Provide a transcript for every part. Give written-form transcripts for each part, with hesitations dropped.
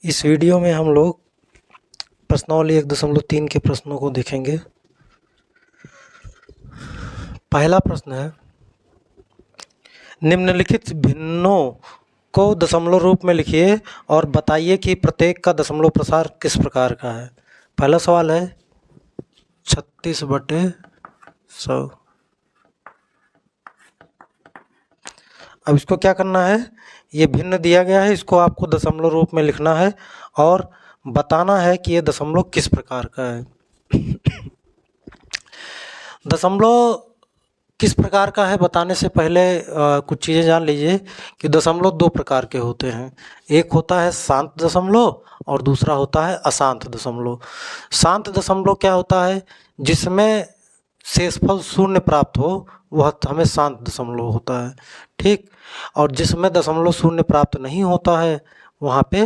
इस वीडियो में हम लोग प्रश्नावली 1.3 के प्रश्नों को देखेंगे। पहला प्रश्न है, निम्नलिखित भिन्नों को दशमलव रूप में लिखिए और बताइए कि प्रत्येक का दशमलव प्रसार किस प्रकार का है। पहला सवाल है 36/100। अब इसको क्या करना है, ये भिन्न दिया गया है, इसको आपको दशमलव रूप में लिखना है और बताना है कि ये दशमलव किस प्रकार का है। दशमलव किस प्रकार का है बताने से पहले कुछ चीज़ें जान लीजिए कि दशमलव दो प्रकार के होते हैं। एक होता है शांत दशमलव और दूसरा होता है अशांत दशमलव। शांत दशमलव क्या होता है, जिसमें शेषफल शून्य प्राप्त हो वह हमें शांत दशमलव होता है, ठीक। और जिसमें दशमलव शून्य प्राप्त नहीं होता है वहाँ पे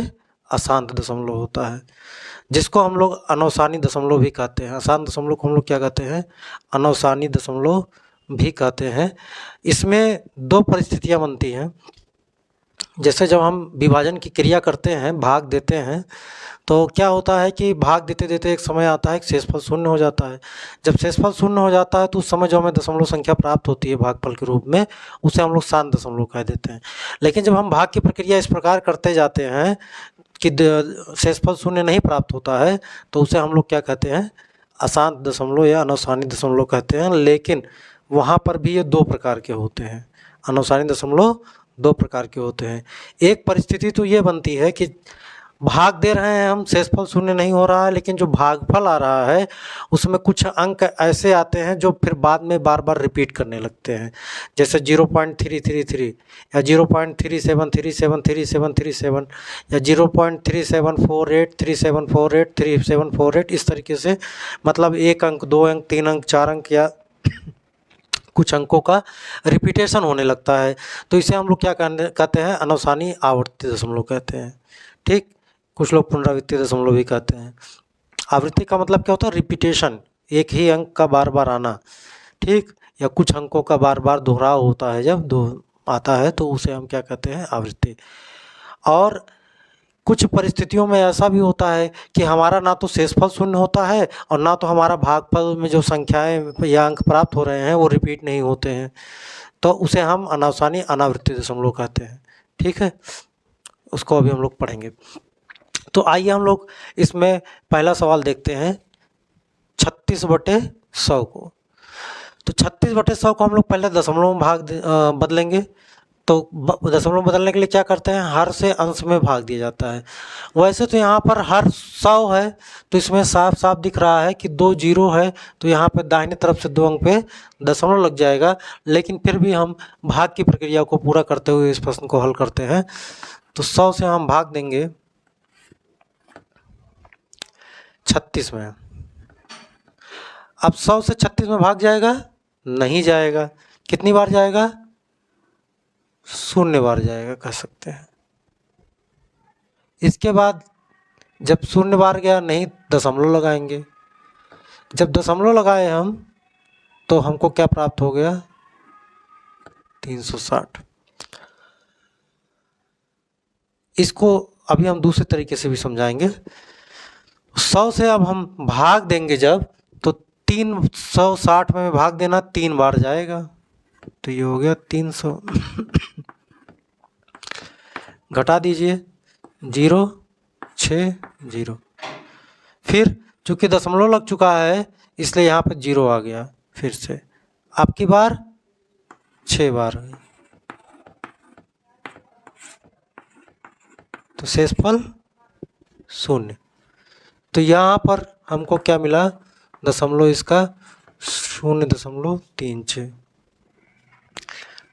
अशांत दशमलव होता है, जिसको हम लोग अनवसानी दशमलव भी कहते हैं। अशांत दशमलव को हम लोग क्या कहते हैं, अनवसानी दशमलव भी कहते हैं। इसमें दो परिस्थितियाँ बनती हैं। जैसे जब हम विभाजन की क्रिया करते हैं, भाग देते हैं, तो क्या होता है कि भाग देते देते एक समय आता है कि शेषफल शून्य हो जाता है। जब शेषफल शून्य हो जाता है तो उस समय जो हमें दशमलव संख्या प्राप्त होती है भागफल के रूप में, उसे हम लोग शांत दशमलव कह देते हैं। लेकिन जब हम भाग की प्रक्रिया इस प्रकार करते जाते हैं कि शेषफल शून्य नहीं प्राप्त होता है तो उसे हम लोग क्या कहते हैं, अशांत दशमलव या अनवसानी दशमलव कहते हैं। लेकिन वहाँ पर भी ये दो प्रकार के होते हैं, अनवसानी दशमलव दो प्रकार के होते हैं। एक परिस्थिति तो ये बनती है कि भाग दे रहे हैं हम, शेषफल शून्य नहीं हो रहा है, लेकिन जो भागफल आ रहा है उसमें कुछ अंक ऐसे आते हैं जो फिर बाद में बार बार रिपीट करने लगते हैं। जैसे 0.333 या 0.37373737 या 0.374837483748 इस तरीके से, मतलब एक अंक, दो अंक, तीन अंक, चार अंक या कुछ अंकों का रिपीटेशन होने लगता है। तो इसे हम लोग क्या कहते हैं, अनवसानी आवर्ती दशमलव कहते हैं, ठीक। कुछ लोग पुनरावृत्ति दशमलव भी कहते हैं। आवृत्ति का मतलब क्या होता है, रिपीटेशन, एक ही अंक का बार बार आना, ठीक, या कुछ अंकों का बार बार दोहराव होता है, जब दो आता है तो उसे हम क्या कहते हैं, आवृत्ति। और कुछ परिस्थितियों में ऐसा भी होता है कि हमारा ना तो शेषफल शून्य होता है और ना तो हमारा भागफल में जो संख्याएं या अंक प्राप्त हो रहे हैं वो रिपीट नहीं होते हैं, तो उसे हम अनवसानी अनावृत्ति दशमलव कहते हैं, ठीक है। उसको अभी हम लोग पढ़ेंगे। तो आइए हम लोग इसमें पहला सवाल देखते हैं 36/100 को। तो 36/100 को हम लोग पहले दशमलव में बदलेंगे। तो दशमलव बदलने के लिए क्या करते हैं, हर से अंश में भाग दिया जाता है। वैसे तो यहाँ पर हर 100 है तो इसमें साफ साफ दिख रहा है कि 2 जीरो है, तो यहाँ पे दाहिने तरफ से 2 अंक पे दशमलव लग जाएगा। लेकिन फिर भी हम भाग की प्रक्रिया को पूरा करते हुए इस प्रश्न को हल करते हैं। तो 100 से हम भाग देंगे 36 में। अब 100 से 36 में भाग जाएगा, नहीं जाएगा। कितनी बार जाएगा, 0 बार जाएगा कह सकते हैं। इसके बाद जब 0 बार गया, नहीं दशमलव लगाएंगे। जब दशमलव लगाए हम तो हमको क्या प्राप्त हो गया, 360। इसको अभी हम दूसरे तरीके से भी समझाएंगे। 100 से अब हम भाग देंगे जब, तो 360 में भाग देना 3 बार जाएगा, तो ये हो गया 300। घटा दीजिए 0 6 0। फिर चूंकि दशमलव लग चुका है इसलिए यहाँ पे 0 आ गया। फिर से आपकी बार 6 बार, तो शेषफल 0। तो यहाँ पर हमको क्या मिला, दशमलव इसका 0.36,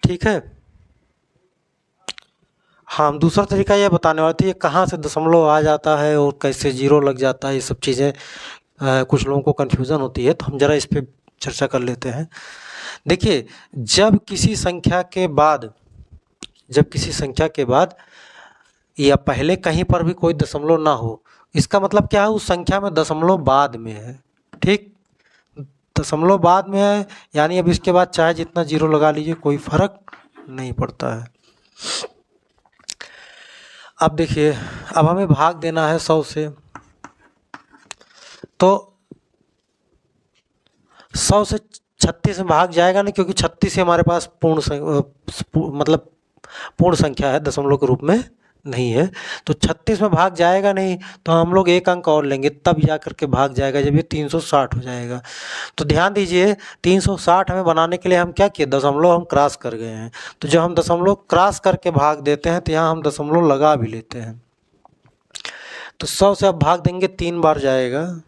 ठीक है। हाँ, दूसरा तरीका यह बताने वाला था ये कहाँ से दशमलव आ जाता है और कैसे 0 लग जाता है, ये सब चीज़ें कुछ लोगों को कन्फ्यूज़न होती है, तो हम ज़रा इस पर चर्चा कर लेते हैं। देखिए, जब किसी संख्या के बाद या पहले कहीं पर भी कोई दशमलव ना हो, इसका मतलब क्या है, उस संख्या में दशमलव बाद में है, ठीक। दशमलव बाद में है यानी अब इसके बाद चाहे जितना 0 लगा लीजिए कोई फर्क नहीं पड़ता है। अब देखिए अब हमें भाग देना है 100 से, तो 100 से 36 में भाग जाएगा नहीं, क्योंकि 36 ही हमारे पास मतलब पूर्ण संख्या है, दशमलव के रूप में नहीं है। तो 36 में भाग जाएगा नहीं, तो हम लोग एक अंक और लेंगे, तब जा करके भाग जाएगा, जब ये 360 हो जाएगा। तो ध्यान दीजिए, 360 हमें बनाने के लिए हम क्या किए, दशमलव हम क्रॉस कर गए हैं। तो जब हम दशमलव क्रॉस करके भाग देते हैं तो यहाँ हम दशमलव लगा भी लेते हैं। तो 100 से अब भाग देंगे 3 बार जाएगा,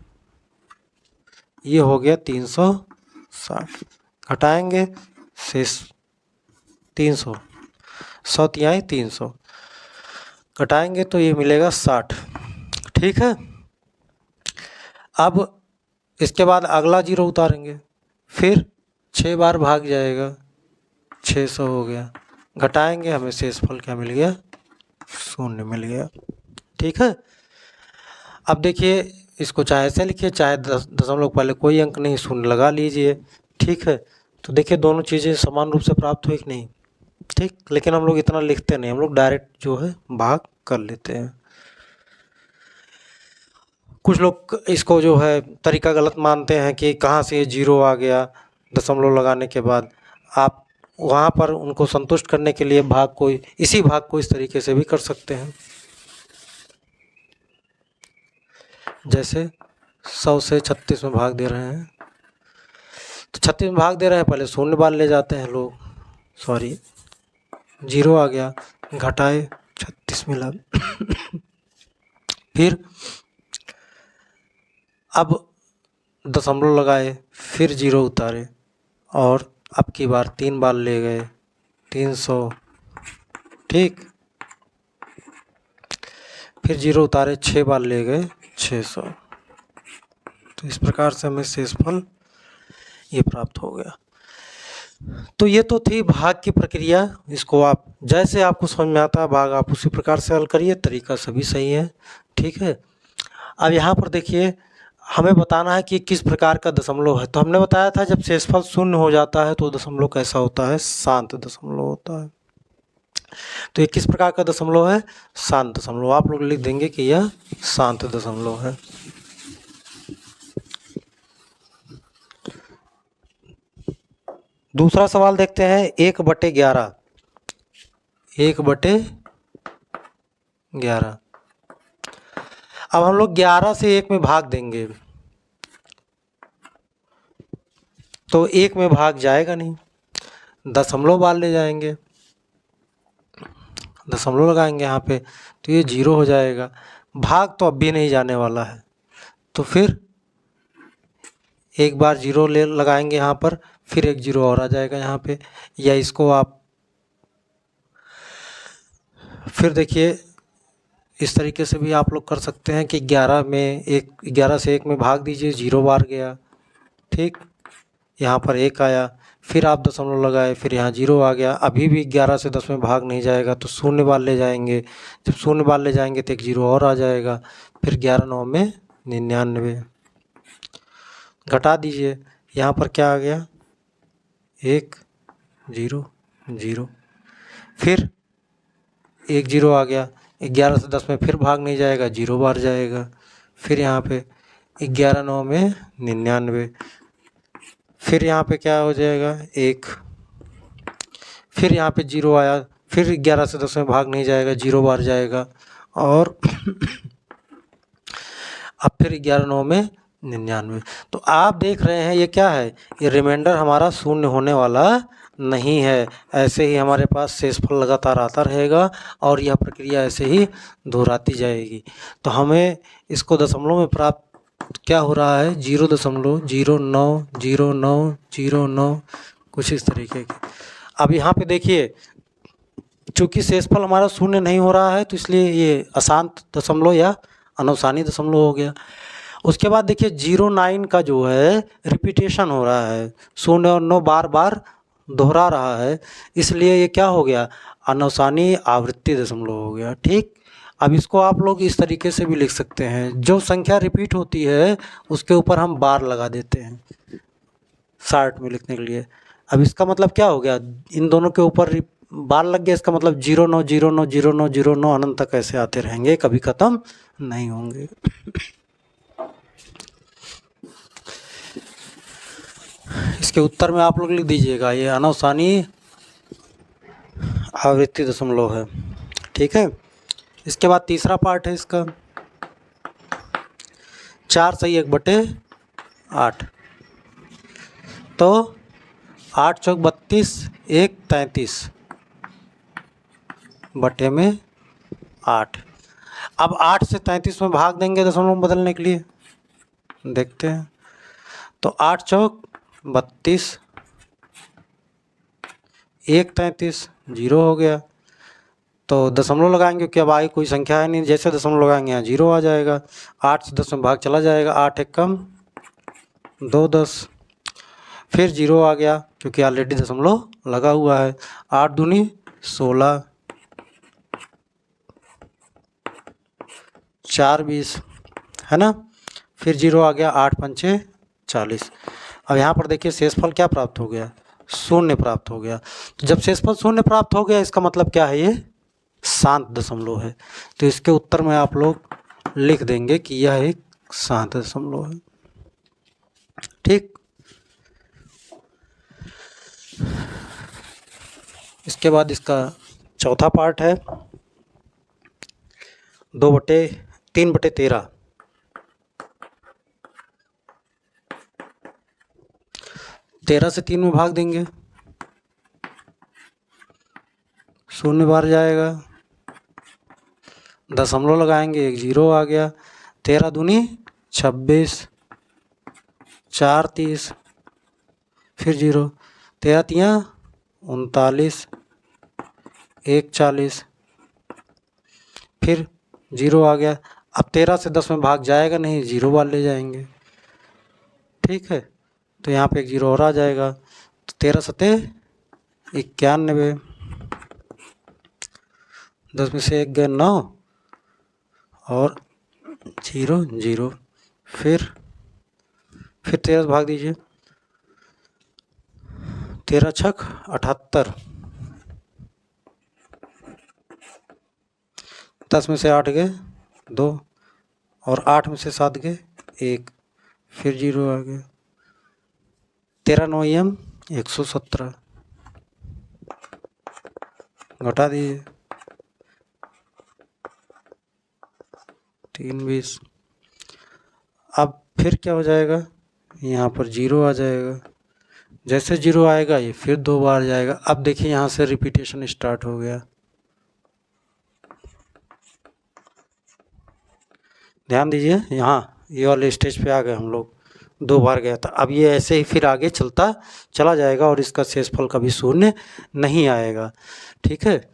ये हो गया 360। घटाएंगे शेष 300, 100 तिहाई 300, घटाएंगे तो ये मिलेगा 60। ठीक है। अब इसके बाद अगला जीरो उतारेंगे, फिर 6 बार भाग जाएगा, 600 हो गया। घटाएंगे, हमें शेषफल क्या मिल गया, 0 मिल गया। ठीक है। अब देखिए, इसको चाहे ऐसे लिखिए, चाहे दशमलव पहले कोई अंक नहीं, 0 लगा लीजिए। ठीक है। तो देखिए दोनों चीज़ें समान रूप से प्राप्त हुई कि नहीं। ठीक, लेकिन हम लोग इतना लिखते नहीं, हम लोग डायरेक्ट जो है भाग कर लेते हैं। कुछ लोग इसको जो है तरीका गलत मानते हैं कि कहाँ से ये जीरो आ गया दशमलव लगाने के बाद। आप वहाँ पर उनको संतुष्ट करने के लिए इसी भाग को इस तरीके से भी कर सकते हैं। जैसे 100 से 36 में भाग दे रहे हैं, तो 36 में भाग दे रहे हैं, पहले 0 बार ले जाते हैं लोग, सॉरी 0 आ गया, घटाए 36 मिला। फिर अब दशमलव लगाए, फिर 0 उतारे, और अब की बार 3 बार ले गए, 300। ठीक, फिर 0 उतारे, 6 बार ले गए, 600। तो इस प्रकार से हमें शेषफल ये प्राप्त हो गया। तो ये तो थी भाग की प्रक्रिया। इसको आप जैसे आपको समझ में आता है भाग, आप उसी प्रकार से हल करिए, तरीका सभी सही है। ठीक है। अब यहाँ पर देखिए, हमें बताना है कि किस प्रकार का दशमलव है। तो हमने बताया था जब शेषफल 0 हो जाता है तो दशमलव कैसा होता है, शांत दशमलव होता है। तो ये किस प्रकार का दशमलव है, शांत दशमलव। आप लोग लिख देंगे कि यह शांत दशमलव है। दूसरा सवाल देखते हैं, 1/11। 1/11। अब हम लोग 11 से 1 में भाग देंगे, तो 1 में भाग जाएगा नहीं, दशमलव बार ले जाएंगे, दशमलव लगाएंगे यहाँ पे, तो ये 0 हो जाएगा। भाग तो अब भी नहीं जाने वाला है, तो फिर एक बार 0 लगाएंगे यहाँ पर, फिर एक 0 और आ जाएगा यहाँ पे। या इसको आप फिर देखिए, इस तरीके से भी आप लोग कर सकते हैं कि 11 से 1 में भाग दीजिए, 0 बार गया। ठीक, यहाँ पर 1 आया, फिर आप दशमलव लगाए, फिर यहाँ 0 आ गया। अभी भी 11 से 10 में भाग नहीं जाएगा, तो 0 बार ले जाएंगे। जब 0 बार ले जाएंगे तो एक 0 और आ जाएगा, फिर 11 9 में 99। घटा दीजिए, यहाँ पर क्या आ गया, 1 0 0, फिर एक 0 आ गया। 11 से 10 में फिर भाग नहीं जाएगा, 0 बार जाएगा। फिर यहाँ पे 11 9 में 99, फिर यहाँ पे क्या हो जाएगा, 1, फिर यहाँ पे 0 आया, फिर 11 से 10 में भाग नहीं जाएगा, 0 बार जाएगा, और अब फिर 11 9 में 99। तो आप देख रहे हैं ये क्या है, ये रिमाइंडर हमारा 0 होने वाला नहीं है। ऐसे ही हमारे पास शेषफल लगातार आता रहेगा और यह प्रक्रिया ऐसे ही दोहराती जाएगी। तो हमें इसको दशमलव में प्राप्त क्या हो रहा है, 0.090909, कुछ इस तरीके की। अब यहाँ पे देखिए, चूँकि शेषफल हमारा 0 नहीं हो रहा है, तो इसलिए ये अशांत दशमलव या अनवसानी दशमलव हो गया। उसके बाद देखिए 09 का जो है रिपीटेशन हो रहा है, 0 और 9 बार बार दोहरा रहा है, इसलिए ये क्या हो गया, अनवसानी आवृत्ति दशमलव हो गया। ठीक, अब इसको आप लोग इस तरीके से भी लिख सकते हैं, जो संख्या रिपीट होती है उसके ऊपर हम बार लगा देते हैं शॉर्ट में लिखने के लिए। अब इसका मतलब क्या हो गया, इन दोनों के ऊपर बार लग गया, इसका मतलब 0 9 0 9 0 9 0 9 अनंत तक ऐसे आते रहेंगे, कभी ख़त्म नहीं होंगे। इसके उत्तर में आप लोग लिख दीजिएगा, ये अनवसानी आवृत्ति दशमलव है। ठीक है, इसके बाद तीसरा पार्ट है इसका, 4 सही 1/8। तो 8 चौक 32, 1 33 बटे में 8। अब 8 से 33 में भाग देंगे दशमलव बदलने के लिए, देखते हैं। तो 8 चौक 32, 1 33 0 हो गया। तो दशमलव लगाएंगे क्योंकि अब आगे कोई संख्या है नहीं, जैसे दशमलव लगाएंगे यहाँ 0 आ जाएगा। 8 से 10 में भाग चला जाएगा, 8 1 कम 2 10, फिर 0 आ गया क्योंकि ऑलरेडी दशमलव लगा हुआ है। 8 दूनी 16, 4 20 है ना, फिर 0 आ गया, 8 पंचे 40। अब यहाँ पर देखिए शेषफल क्या प्राप्त हो गया, 0 प्राप्त हो गया। तो जब शेषफल 0 प्राप्त हो गया, इसका मतलब क्या है, ये शांत दशमलव है। तो इसके उत्तर में आप लोग लिख देंगे कि यह एक शांत दशमलव है। ठीक, इसके बाद इसका चौथा पार्ट है 3/13। 13 से 3 में भाग देंगे, 0 बार जाएगा, दशमलव लगाएंगे, 1 0 आ गया। 13 दूनी 26, 4 30, फिर 0, 13 तियाँ 39, 1 40, फिर 0 आ गया। अब 13 से 10 में भाग जाएगा नहीं, 0 बार ले जाएंगे। ठीक है, तो यहाँ पे 1 0 और आ जाएगा। तो 13 सते 91, 10 में से 1 गए 9 और 0 0, फिर 13 से भाग दीजिए, 13 छक 78, 10 में से 8 गए 2 और 8 में से 7 गए 1, फिर 0 आ गया। 13 9 117, घटा दीजिए, 3 20। अब फिर क्या हो जाएगा, यहाँ पर 0 आ जाएगा। जैसे 0 आएगा ये फिर 2 बार जाएगा। अब देखिए यहाँ से रिपीटेशन स्टार्ट हो गया, ध्यान दीजिए, यहाँ ये वाले स्टेज पे आ गए हम लोग, 2 बार गया था। अब ये ऐसे ही फिर आगे चलता चला जाएगा और इसका शेषफल कभी 0 नहीं आएगा। ठीक है,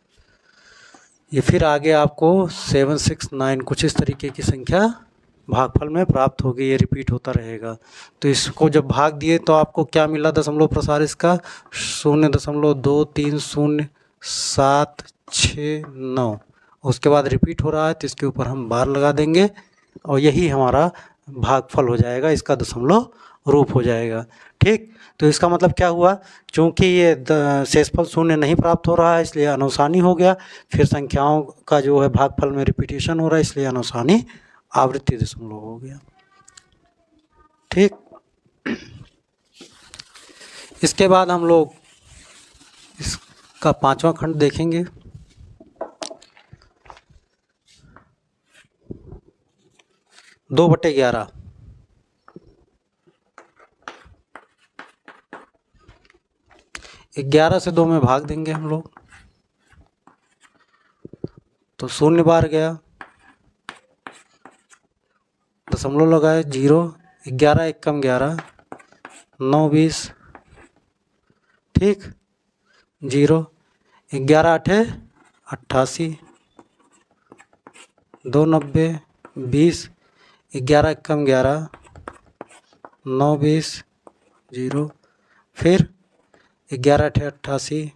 ये फिर आगे आपको 7 6 9 कुछ इस तरीके की संख्या भागफल में प्राप्त होगी, ये रिपीट होता रहेगा। तो इसको जब भाग दिए तो आपको क्या मिला दशमलव प्रसार इसका, 0.230769। उसके बाद रिपीट हो रहा है तो इसके ऊपर हम बार लगा देंगे और यही हमारा भागफल हो जाएगा, इसका दशमलव रूप हो जाएगा। ठीक, तो इसका मतलब क्या हुआ, चूँकि ये शेषफल 0 नहीं प्राप्त हो रहा है इसलिए अनवसानी हो गया। फिर संख्याओं का जो है भागफल में रिपीटेशन हो रहा है इसलिए अनवसानी आवृत्ति दशमलव हो गया। ठीक, इसके बाद हम लोग इसका 5वां खंड देखेंगे। दो बटे 11, ग्यारह से 2 में भाग देंगे हम लोग, तो 0 बार गया, दशमलव लगाए 0, 11 1 कम 11, 9 20, ठीक, 0, 11 8 88, 2 90, 20, 11 1 कम 11, 9 20, 0, फिर 11 8 88।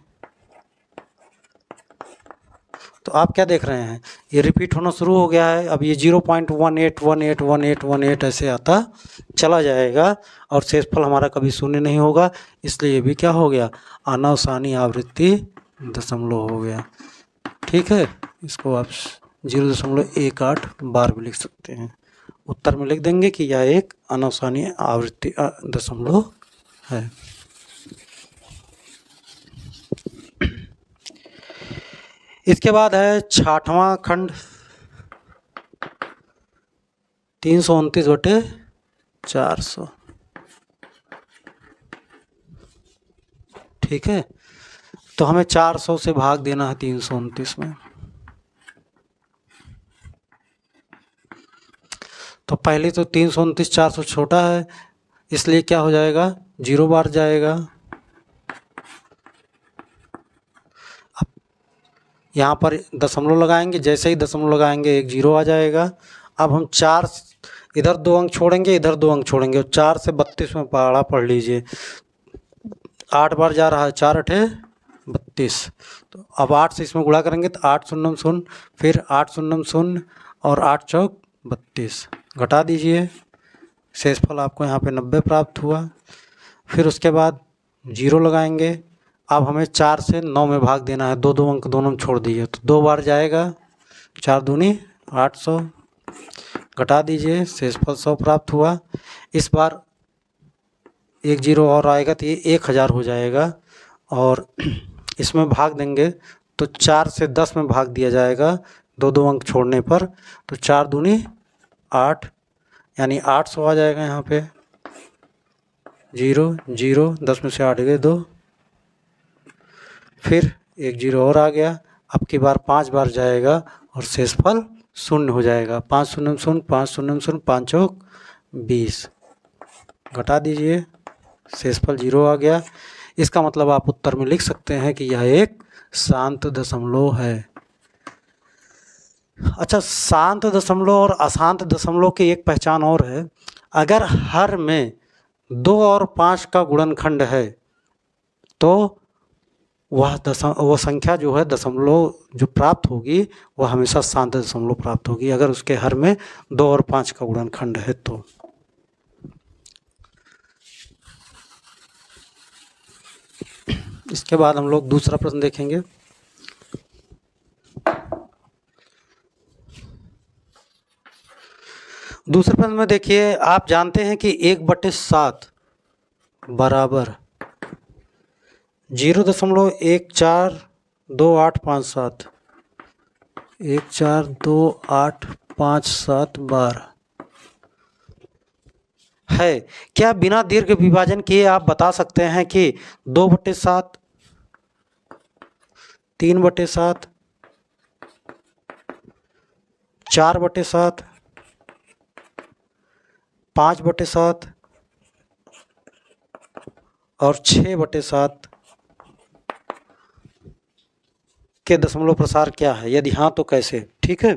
तो आप क्या देख रहे हैं, ये रिपीट होना शुरू हो गया है। अब ये 0.18181818 ऐसे आता चला जाएगा और शेषफल हमारा कभी 0 नहीं होगा, इसलिए ये भी क्या हो गया, अनवसानी आवृत्ति दशमलव हो गया। ठीक है, इसको आप 0.18 बार भी लिख सकते हैं। उत्तर में लिख देंगे कि यह एक अनावसानीय आवृत्ति दशमलव है। इसके बाद है 6वां खंड 329/400। ठीक है, तो हमें 400 से भाग देना है 329 में। तो पहले तो 329 400 छोटा है, इसलिए क्या हो जाएगा, 0 बार जाएगा। अब यहाँ पर दशमलव लगाएंगे, जैसे ही दशमलव लगाएंगे एक 0 आ जाएगा। अब हम 4 इधर 2 अंक छोड़ेंगे, इधर 2 अंक छोड़ेंगे, और 4 से 32 में पहाड़ा पढ़ लीजिए। 8 बार जा रहा है, 4 8 32। तो अब 8 से इसमें गुणा करेंगे तो 8 0 0, फिर 8 0 0 और 8 चौक 32। घटा दीजिए, शेषफल आपको यहाँ पे 90 प्राप्त हुआ। फिर उसके बाद 0 लगाएंगे। अब हमें 4 से 9 में भाग देना है, 2 अंक दोनों में छोड़ दीजिए, तो 2 बार जाएगा। 4 दूनी 800। घटा दीजिए, शेषफल 100 प्राप्त हुआ। इस बार एक 0 और आएगा तो ये 1000 हो जाएगा, और इसमें भाग देंगे तो 4 से 10 में भाग दिया जाएगा 2 अंक छोड़ने पर। तो 4 दूनी 8, यानी 800 आ जाएगा। यहाँ पे 0 0, 10 में से 8 गए 2, फिर एक 0 और आ गया। अब की बार 5 बार जाएगा और शेषफल 0 हो जाएगा। 5 0 0, 5 0 0, 5 चौक 20। घटा दीजिए, शेषफल 0 आ गया। इसका मतलब आप उत्तर में लिख सकते हैं कि यह एक शांत दशमलव है। अच्छा, शांत दशमलव और अशांत दशमलव की एक पहचान और है। अगर हर में 2 और 5 का गुणनखंड है तो वह संख्या जो है दशमलव जो प्राप्त होगी वह हमेशा शांत दशमलव प्राप्त होगी, अगर उसके हर में 2 और 5 का गुणनखंड है तो। इसके बाद हम लोग दूसरा प्रश्न देखेंगे। दूसरे प्रश्न में देखिए, आप जानते हैं कि 1/7 बराबर 0.142857 142857 बार है। क्या बिना दीर्घ विभाजन किए आप बता सकते हैं कि 2/7, 3/7, 4/7, 5/7 और 6/7 के दशमलव प्रसार क्या है? यदि हाँ तो कैसे? ठीक है,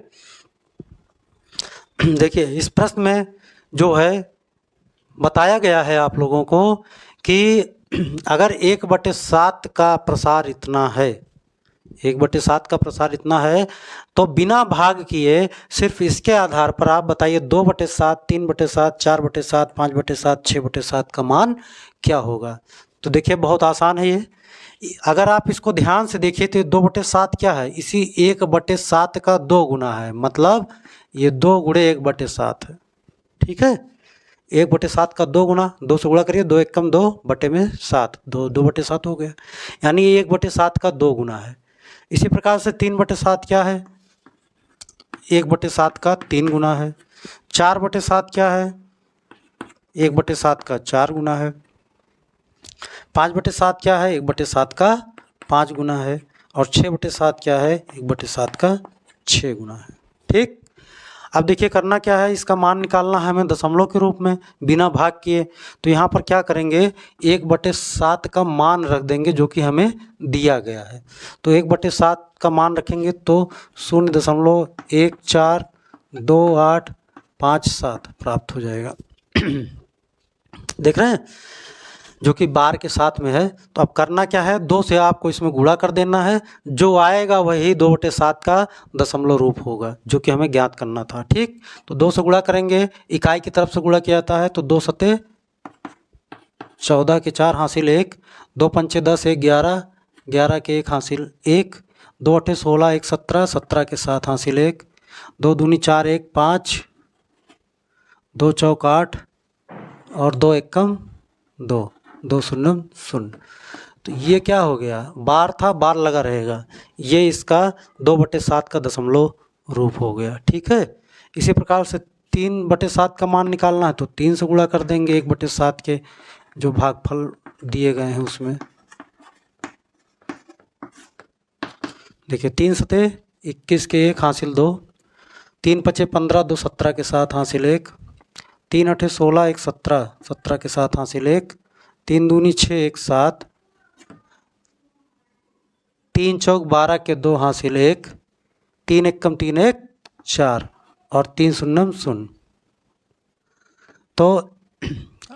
देखिए इस प्रश्न में जो है बताया गया है आप लोगों को कि अगर 1/7 का प्रसार इतना है, 1/7 का प्रसार इतना है, तो बिना भाग किए सिर्फ इसके आधार पर आप बताइए 2/7, 3/7, 4/7, 5/7, 6/7 का मान क्या होगा। तो देखिए बहुत आसान है ये। अगर आप इसको ध्यान से देखिए तो 2/7 क्या है, इसी 1/7 का 2 गुना है, मतलब ये 2 गुणे 1/7 है। ठीक है, 1/7 का 2 गुना, 2 से गुणा करिए, 2 1 कम 2 बटे में 7, 2/7 हो गया, यानी ये 1/7 का 2 गुना है। इसी प्रकार से 3/7 क्या है, 1/7 का 3 गुना है। 4/7 क्या है, 1/7 का 4 गुना है। 5/7 क्या है, 1/7 का 5 गुना है। और 6/7 क्या है, 1/7 का 6 गुना है। ठीक, अब देखिए करना क्या है, इसका मान निकालना है हमें दशमलव के रूप में बिना भाग किए। तो यहाँ पर क्या करेंगे, 1/7 का मान रख देंगे जो कि हमें दिया गया है। तो 1/7 का मान रखेंगे तो 0.142857 प्राप्त हो जाएगा। देख रहे हैं, जो कि बार के साथ में है। तो अब करना क्या है, 2 से आपको इसमें गुणा कर देना है, जो आएगा वही 2/7 का दशमलव रूप होगा, जो कि हमें ज्ञात करना था। ठीक, तो 2 से गुणा करेंगे, इकाई की तरफ से गुणा किया जाता है, तो 2 सते 14 के 4 हासिल 1, 2 पंचे 10, 1 11, 11 के 1 हासिल 1, 2 अठे 16 1 17, 17 के 7 हासिल 1, 2 दूनी 4 1 5, 2 चौक 8 और 2 एकम 2, 2 शून्य 0। तो ये क्या हो गया, बार था, बार लगा रहेगा, ये इसका 2/7 का दशमलव रूप हो गया। ठीक है, इसी प्रकार से 3/7 का मान निकालना है तो 3 से गुणा कर देंगे 1/7 के जो भागफल दिए गए हैं उसमें। देखिए 3 सते 21 के 1 हासिल 2, 3 पचे 15, 2 17 के 7 हासिल 1, 3 अठे 16 1 17, 17 के 7 हासिल 1, 3 दूनी 6 1 7, 3 चौक 12 के 2 हासिल 1, 3 एकम 3 1 4 और 3 शून्य 0। तो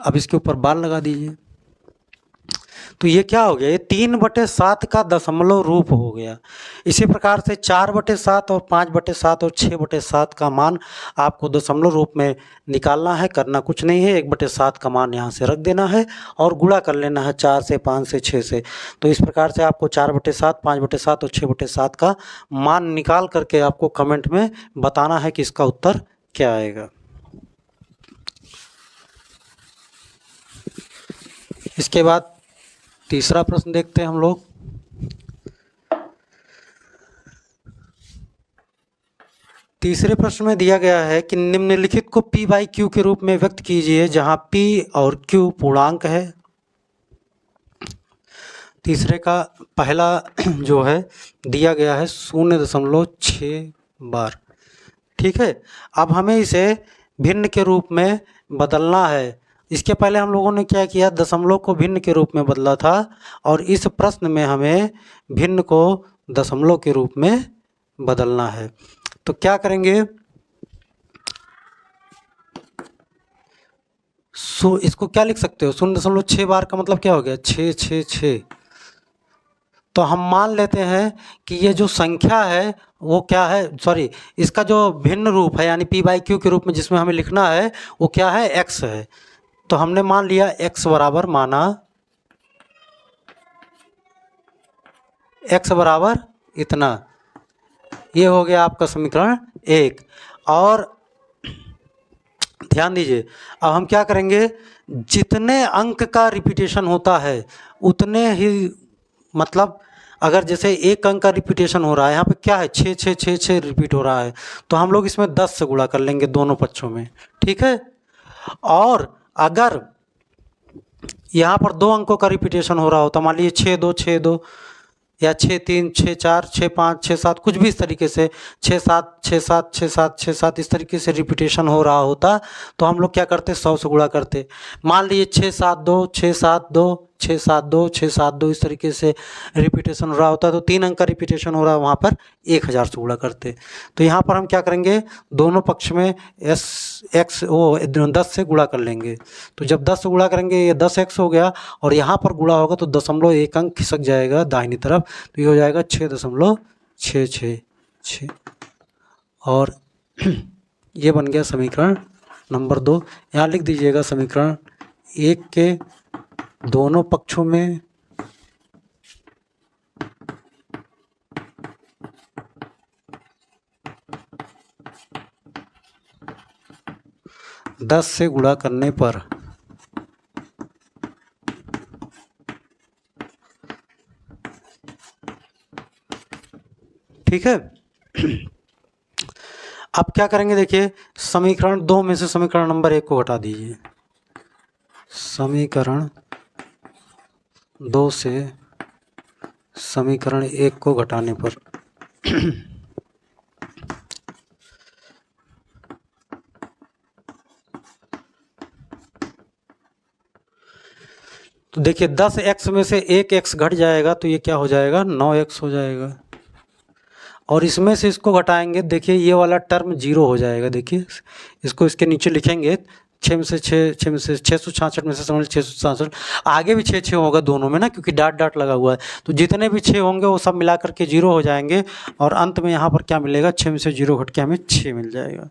अब इसके ऊपर बार लगा दीजिए। तो ये क्या हो गया, ये 3/7 का दशमलव रूप हो गया। इसी प्रकार से 4/7 और 5/7 और 6/7 का मान आपको दशमलव रूप में निकालना है। करना कुछ नहीं है, 1/7 का मान यहाँ से रख देना है और गुणा कर लेना है 4 से 5 से 6 से। तो इस प्रकार से आपको 4/7, 5/7 और 6/7 का मान निकाल करके आपको कमेंट में बताना है कि इसका उत्तर क्या आएगा। इसके बाद तीसरा प्रश्न देखते हैं हम लोग। तीसरे प्रश्न में दिया गया है कि निम्नलिखित को p/q के रूप में व्यक्त कीजिए जहां p और q पूर्णांक है। तीसरे का पहला जो है दिया गया है 0.6 बार। ठीक है, अब हमें इसे भिन्न के रूप में बदलना है। इसके पहले हम लोगों ने क्या किया, दशमलव को भिन्न के रूप में बदला था और इस प्रश्न में हमें भिन्न को दशमलव के रूप में बदलना है। तो क्या करेंगे, इसको क्या लिख सकते हो, 0.6 बार का मतलब क्या हो गया, 6 6 6। तो हम मान लेते हैं कि ये जो संख्या है वो क्या है, सॉरी, इसका जो भिन्न रूप है यानी p/q के रूप में जिसमें हमें लिखना है वो क्या है, x है। तो हमने मान लिया x बराबर, माना x बराबर इतना। ये हो गया आपका समीकरण 1। और ध्यान दीजिए, अब हम क्या करेंगे, जितने अंक का रिपीटेशन होता है उतने ही, मतलब अगर जैसे एक अंक का रिपीटेशन हो रहा है, यहाँ पे क्या है 6 6 6 6 रिपीट हो रहा है, तो हम लोग इसमें 10 से गुणा कर लेंगे दोनों पक्षों में। ठीक है, और अगर यहाँ पर 2 अंकों का रिपीटेशन हो रहा हो तो मान लीजिए 6 2 6 2 या 6 3 6 4 6 5 6 7, कुछ भी इस तरीके से 6 7 6 7 6 7 6 7 इस तरीके से रिपीटेशन हो रहा होता तो हम लोग क्या करते, 100 से गुणा करते। मान लीजिए 6 7 2 6 7 2 6 7 2 6 7 2 इस तरीके से रिपीटेशन हो रहा होता तो 3 अंक का रिपीटेशन हो रहा है, वहाँ पर 1000 से गुणा करते। तो यहाँ पर हम क्या करेंगे, दोनों पक्ष में x 10 से गुणा कर लेंगे। तो जब 10 से गुणा करेंगे ये 10x हो गया और यहाँ पर गुणा होगा तो 0.1 अंक खिसक जाएगा दाहिनी तरफ, तो ये हो जाएगा 6.666। और ये बन गया समीकरण नंबर 2। यहाँ लिख दीजिएगा समीकरण 1 के दोनों पक्षों में दस से गुणा करने पर ठीक है। अब क्या करेंगे, देखिए समीकरण 2 में से समीकरण नंबर 1 को हटा दीजिए। समीकरण 2 से समीकरण 1 को घटाने पर तो देखिए 10x में से 1x घट जाएगा तो ये क्या हो जाएगा, 9x हो जाएगा। और इसमें से इसको घटाएंगे, देखिए ये वाला टर्म 0 हो जाएगा। देखिए इसको इसके नीचे लिखेंगे, 6 में से 666 में से समझ 666, आगे भी 6 6 होगा दोनों में ना, क्योंकि डाट डाट लगा हुआ है। तो जितने भी 6 होंगे वो सब मिला करके 0 हो जाएंगे और अंत में यहाँ पर क्या मिलेगा, 6 में से 0 घट के हमें 6 मिल जाएगा।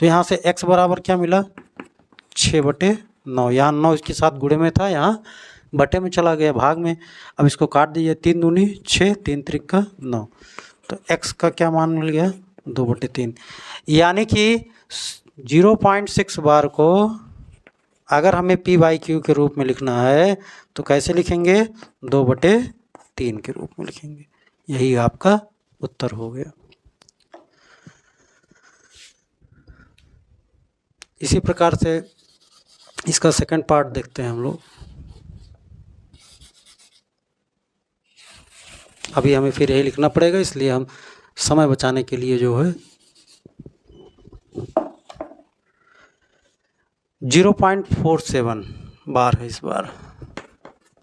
तो यहाँ से x बराबर क्या मिला, 6/9। यहाँ 9 इसके साथ गुणे में था, यहाँ बटे में चला गया, भाग में। अब इसको काट दीजिए, 3 दूनी 6, 3 त्रिक 9, तो x का क्या मान मिल गया 2/3। यानी कि 0.6 बार को अगर हमें p/q के रूप में लिखना है तो कैसे लिखेंगे, 2/3 के रूप में लिखेंगे। यही आपका उत्तर हो गया। इसी प्रकार से इसका सेकंड पार्ट देखते हैं हम लोग। अभी हमें फिर यही लिखना पड़ेगा, इसलिए हम समय बचाने के लिए जो है 0.47 बार है इस बार।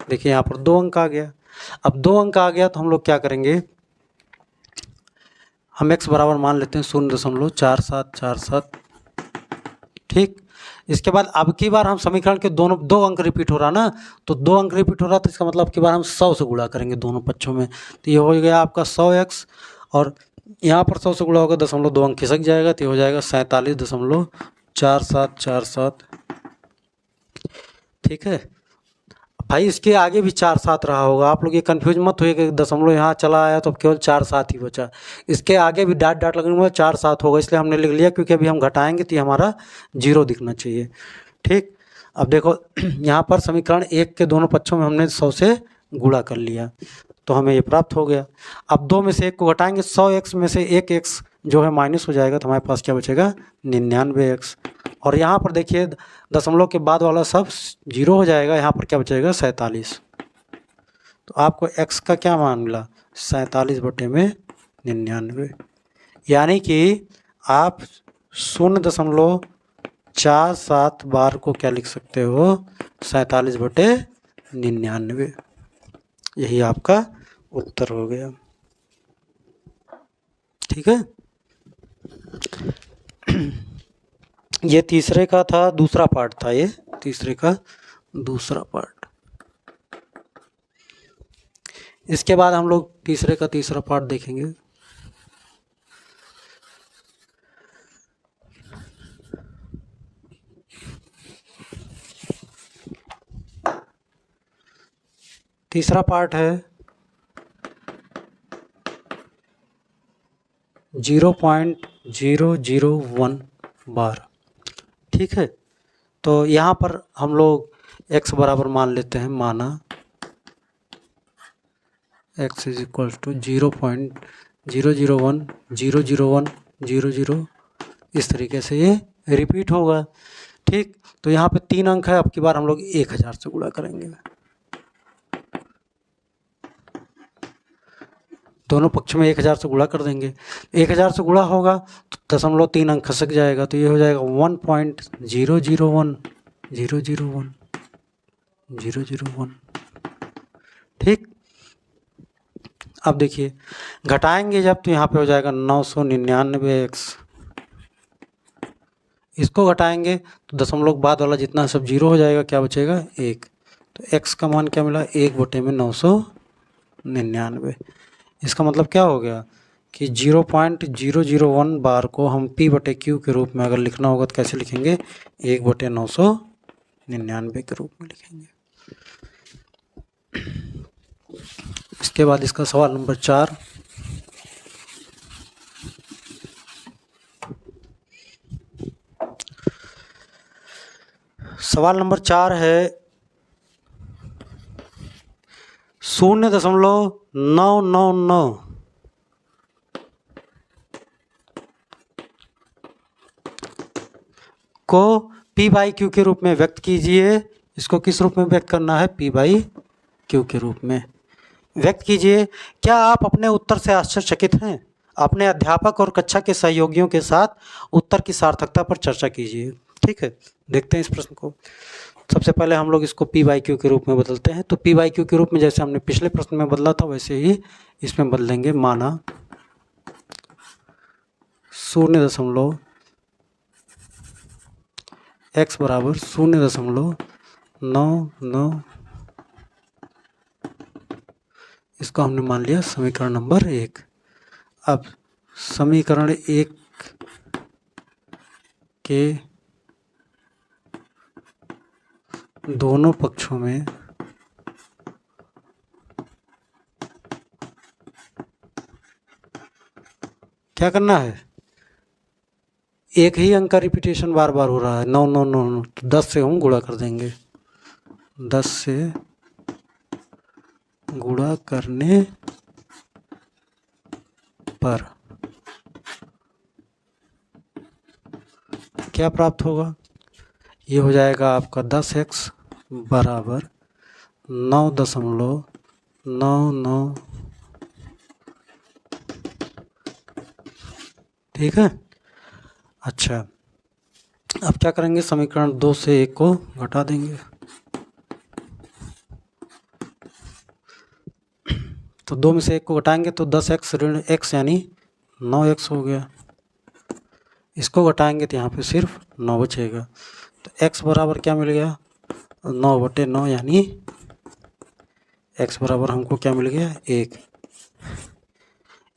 देखिए यहाँ पर 2 अंक आ गया। अब 2 अंक आ गया तो हम लोग क्या करेंगे, हम x बराबर मान लेते हैं 0.4747। ठीक, इसके बाद अब की बार हम समीकरण के दोनों 2 अंक रिपीट हो रहा ना, तो 2 अंक रिपीट हो रहा, तो इसका मतलब की बार हम 100 से गुणा करेंगे दोनों पक्षों में। तो ये हो गया आपका 100x, और यहाँ पर 100 से गुणा होगा 0.2 अंक खिसक जाएगा, तो ये हो जाएगा 47.4747। ठीक है भाई, इसके आगे भी 4-7 रहा होगा, आप लोग ये कंफ्यूज मत होइए कि दशमलव यहाँ चला आया तो अब केवल 4-7 ही बचा। इसके आगे भी डाट डाट लगने में 4-7 होगा, इसलिए हमने लिख लिया, क्योंकि अभी हम घटाएंगे तो ये हमारा 0 दिखना चाहिए। ठीक, अब देखो यहाँ पर समीकरण 1 के दोनों पक्षों में हमने 100 से गुणा कर लिया, तो हमें ये प्राप्त हो गया। अब 2 में से 1 को घटाएंगे, 100x में से 1x जो है माइनस हो जाएगा, तो हमारे पास क्या बचेगा 99x। और यहाँ पर देखिए दशमलव के बाद वाला सब 0 हो जाएगा, यहाँ पर क्या बचेगा 47। तो आपको x का क्या मान मिला 47/99। यानी कि आप 0.47 बार को क्या लिख सकते हो 47/99। यही आपका उत्तर हो गया। ठीक है, ये तीसरे का था, दूसरा पार्ट था, ये तीसरे का दूसरा पार्ट। इसके बाद हम लोग तीसरे का तीसरा पार्ट देखेंगे। तीसरा पार्ट है 0.001 बार। ठीक है, तो यहाँ पर हम लोग x बराबर मान लेते हैं, माना x इज इक्वल टू 0.001001000, इस तरीके से ये रिपीट होगा। ठीक, तो यहाँ पे 3 अंक है, अब की बार हम लोग 1000 से गुणा करेंगे, दोनों पक्ष में 1000 से गुणा कर देंगे। 1000 से गुणा होगा तो 0.3 अंक खसक जाएगा, तो ये हो जाएगा 1.001001001। ठीक, अब देखिए घटाएंगे जब, तो यहाँ पे हो जाएगा 999x। इसको घटाएंगे तो दशमलव बाद वाला जितना सब 0 हो जाएगा, क्या बचेगा 1। तो x का मान क्या मिला 1/999। इसका मतलब क्या हो गया कि 0.001 बार को हम p/q के रूप में अगर लिखना होगा तो कैसे लिखेंगे 1/999 के रूप में लिखेंगे। इसके बाद इसका सवाल नंबर 4। सवाल नंबर 4 है 0.999 को p/q के रूप में व्यक्त कीजिए। इसको किस रूप में व्यक्त करना है, p/q के रूप में व्यक्त कीजिए। क्या आप अपने उत्तर से आश्चर्यचकित हैं? अपने अध्यापक और कक्षा के सहयोगियों के साथ उत्तर की सार्थकता पर चर्चा कीजिए। ठीक है, देखते हैं इस प्रश्न को। सबसे पहले हम लोग इसको p/q के रूप में बदलते हैं। तो p/q के रूप में जैसे हमने पिछले प्रश्न में बदला था वैसे ही इसमें बदलेंगे। माना 0. x बराबर 0.99, इसको हमने मान लिया समीकरण नंबर 1। अब समीकरण 1 के दोनों पक्षों में क्या करना है, एक ही अंक का रिपीटेशन बार बार हो रहा है, 9 9 9 9, तो 10 से हम गुणा कर देंगे, 10 से गुणा करने पर क्या प्राप्त होगा, ये हो जाएगा आपका 10x बराबर 9.99। ठीक है। अच्छा, अब क्या करेंगे, समीकरण 2 से 1 को घटा देंगे, तो 2 में से 1 को घटाएंगे तो 10x ऋण x यानी 9x हो गया। इसको घटाएंगे तो यहाँ पे सिर्फ 9 बचेगा, तो x बराबर क्या मिल गया, 9/9 यानी x बराबर हमको क्या मिल गया, 1,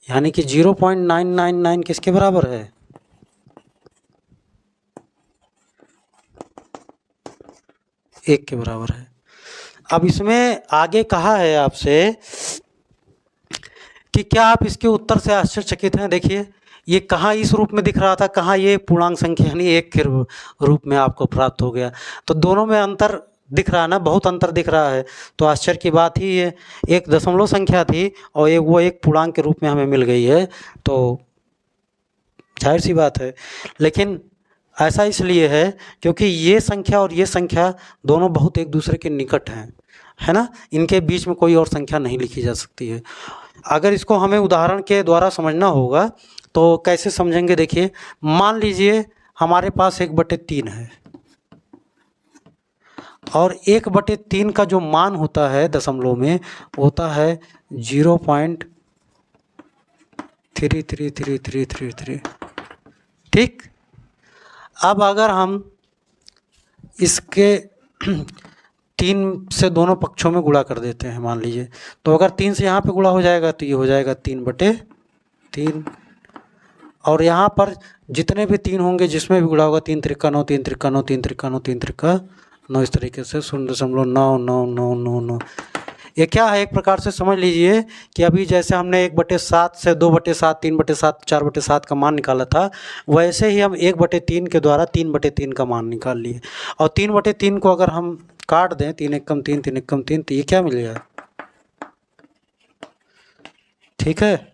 यानी कि 0.999 किसके बराबर है, 1 के बराबर है। अब इसमें आगे कहा है आपसे कि क्या आप इसके उत्तर से आश्चर्यचकित हैं। देखिए ये कहाँ इस रूप में दिख रहा था, कहाँ ये पूर्णांक संख्या यानी 1 के रूप में आपको प्राप्त हो गया, तो दोनों में अंतर दिख रहा है ना, बहुत अंतर दिख रहा है। तो आश्चर्य की बात ही है, एक दशमलव संख्या थी और वो एक पूर्णांक के रूप में हमें मिल गई है, तो जाहिर सी बात है। लेकिन ऐसा इसलिए है क्योंकि ये संख्या और ये संख्या दोनों बहुत एक दूसरे के निकट हैं, है ना, इनके बीच में कोई और संख्या नहीं लिखी जा सकती है। अगर इसको हमें उदाहरण के द्वारा समझना होगा तो कैसे समझेंगे, देखिए मान लीजिए हमारे पास 1/3 है और 1/3 का जो मान होता है दशमलव में होता है 0.33333। ठीक, अब अगर हम इसके 3 से दोनों पक्षों में गुणा कर देते हैं मान लीजिए, तो अगर 3 से यहाँ पे गुणा हो जाएगा तो ये हो जाएगा 3/3, और यहाँ पर जितने भी 3 होंगे जिसमें भी गुणा होगा 3 त्रिका 9, 3 त्रिका 9, 3 त्रिका 9, 3 त्रिका 9, इस तरीके से 0.9999। ये क्या है, एक प्रकार से समझ लीजिए कि अभी जैसे हमने 1/7 से 2/7, 3/7, 4/7 का मान निकाला था, वैसे ही हम 1/3 के द्वारा 3/3 का मान निकाल लिए, और 3/3 को अगर हम काट दें, 3 एकम 3, 3 एकम 3, तो ये क्या मिल गया, ठीक है।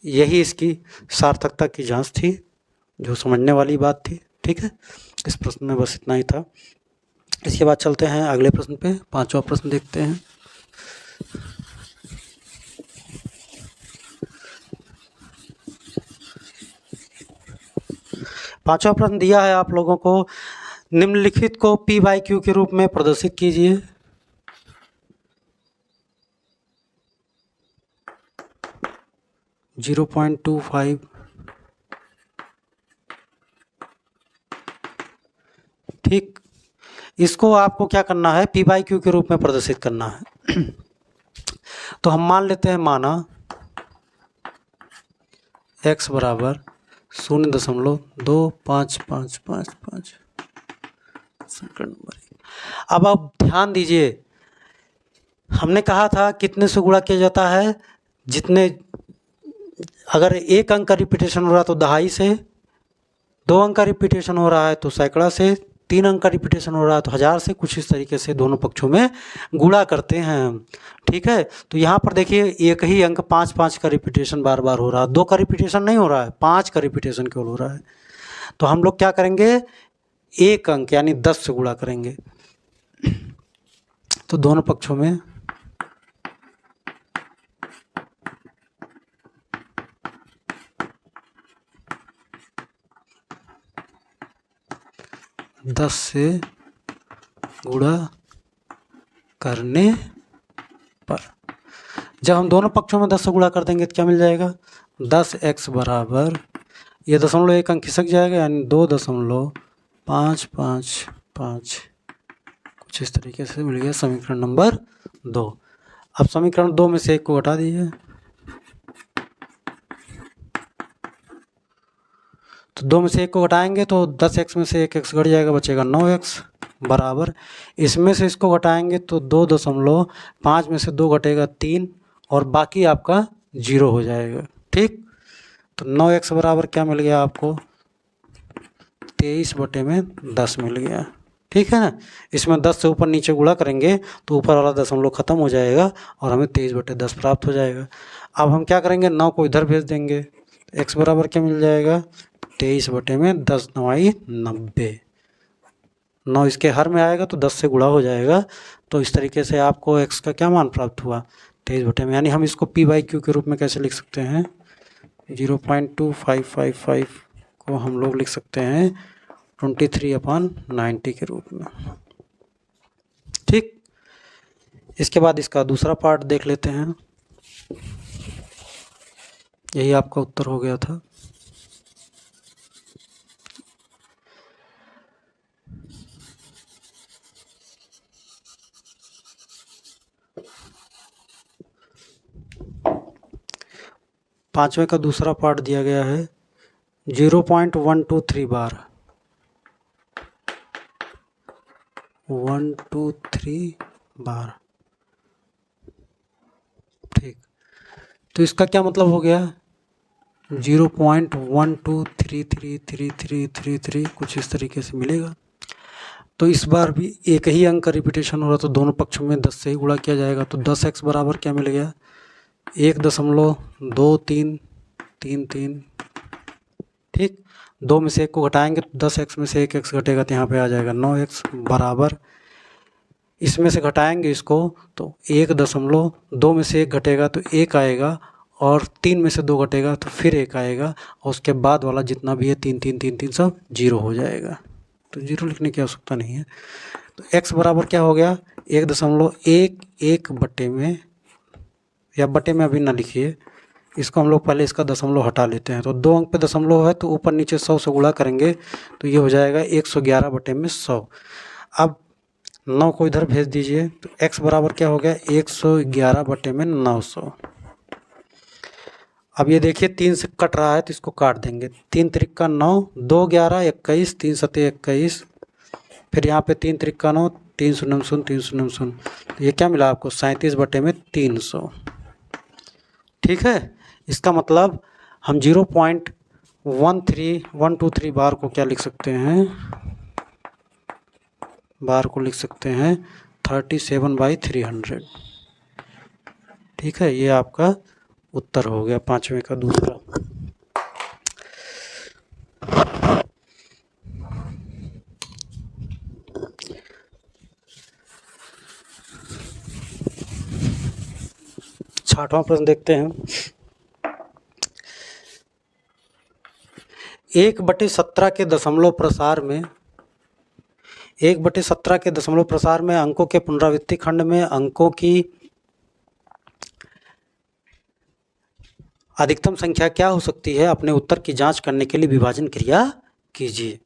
यही इसकी सार्थकता की जांच थी, जो समझने वाली बात थी। ठीक है, इस प्रश्न में बस इतना ही था। इसके बाद चलते हैं अगले प्रश्न पे, 5वां प्रश्न देखते हैं। पांचवा प्रश्न दिया है आप लोगों को, निम्नलिखित को P/Q के रूप में प्रदर्शित कीजिए। - 0.25, ठीक, इसको आपको क्या करना है, P/Q के रूप में प्रदर्शित करना है। तो हम मान लेते हैं, माना x बराबर 0.255555 सेकंड नंबर। अब आप ध्यान दीजिए, हमने कहा था कितने से गुणा किया जाता है, जितने, अगर 1 अंक का रिपीटेशन हो रहा है तो दहाई से, 2 अंक का रिपीटेशन हो रहा है तो सैकड़ा से, 3 अंक का रिपीटेशन हो रहा है तो 1000 से, कुछ इस तरीके से दोनों पक्षों में गुणा करते हैं हम। ठीक है, तो यहाँ पर देखिए एक ही अंक 5 का रिपीटेशन बार बार हो रहा है, 2 का रिपीटेशन नहीं हो रहा है, 5 का रिपीटेशन केवल हो रहा है। तो हम लोग क्या करेंगे, 1 अंक यानी 10 से गुणा करेंगे, तो दोनों पक्षों में दस से गुणा करने पर, जब हम दोनों पक्षों में 10 से गुणा कर देंगे तो क्या मिल जाएगा, 10x बराबर, ये 0.1 अंक खिसक जाएगा यानी 2.555, कुछ इस तरीके से मिल गया समीकरण नंबर 2। अब समीकरण 2 में से 1 को हटा दीजिए, तो 2 में से 1 को घटाएंगे तो 10x में से 1x घट जाएगा, बचेगा 9x बराबर, इसमें से इसको घटाएंगे तो 2.5 में से 2 घटेगा 3, और बाकी आपका 0 हो जाएगा। ठीक, तो तो 9x बराबर क्या मिल गया आपको, 23/10 मिल गया। ठीक है ना, इसमें 10 से ऊपर नीचे गुणा करेंगे तो ऊपर वाला दशमलव खत्म हो जाएगा और हमें 23/10 प्राप्त हो जाएगा। अब हम क्या करेंगे, 9 को इधर भेज देंगे, x बराबर क्या मिल जाएगा, 23/10 9 90। 9 इसके हर में आएगा तो 10 से गुणा हो जाएगा। तो इस तरीके से आपको x का क्या मान प्राप्त हुआ, 23/, यानी हम इसको p/q के रूप में कैसे लिख सकते हैं, 0.2555 को हम लोग लिख सकते हैं 23/90 के रूप में। ठीक, इसके बाद इसका दूसरा पार्ट देख लेते हैं। यही आपका उत्तर हो गया था। पांचवें का दूसरा पार्ट दिया गया है 0.123 बार, 123 बार। ठीक, तो इसका क्या मतलब हो गया, 0.12333333 कुछ इस तरीके से मिलेगा। तो इस बार भी एक ही अंक का रिपीटेशन हो रहा, तो दोनों पक्षों में 10 से ही गुणा किया जाएगा। तो 10x बराबर क्या मिल गया, 1.2333। ठीक, 2 में से 1 को घटाएंगे तो 10x में से 1x घटेगा तो यहाँ पे आ जाएगा 9x बराबर, इसमें से घटाएंगे इसको तो 1.2 में से 1 घटेगा तो 1 आएगा, और 3 में से 2 घटेगा तो फिर 1 आएगा, और उसके बाद वाला जितना भी है 3 3 3 3 सब 0 हो जाएगा। तो 0 लिखने की आवश्यकता नहीं है। तो x बराबर क्या हो गया, 1.11 बटे में, या बटे में अभी ना लिखिए, इसको हम लोग पहले इसका दशमलव हटा लेते हैं। तो 2 अंक पे दशमलव है तो ऊपर नीचे 100 से गुणा करेंगे तो ये हो जाएगा 111/100। अब 9 को इधर भेज दीजिए तो x बराबर क्या हो गया, 111/900। अब ये देखिए 3 से कट रहा है तो इसको काट देंगे, 3 त्रिक 9, 2 11 21, 3 सते 21, फिर यहाँ पे 3 त्रिक 9, 3 शून्य 0 3 शून्य 0, तो ये क्या मिला आपको, 37/300। ठीक है, इसका मतलब हम 0.13123 बार को क्या लिख सकते हैं, बार को लिख सकते हैं 37/300। ठीक है, ये आपका उत्तर हो गया पांचवें का दूसरा। छठवां प्रश्न देखते हैं, 1/17 के दशमलव प्रसार में 1/17 के दशमलव प्रसार में अंकों के पुनरावृत्ति खंड में अंकों की अधिकतम संख्या क्या हो सकती है, अपने उत्तर की जांच करने के लिए विभाजन क्रिया कीजिए।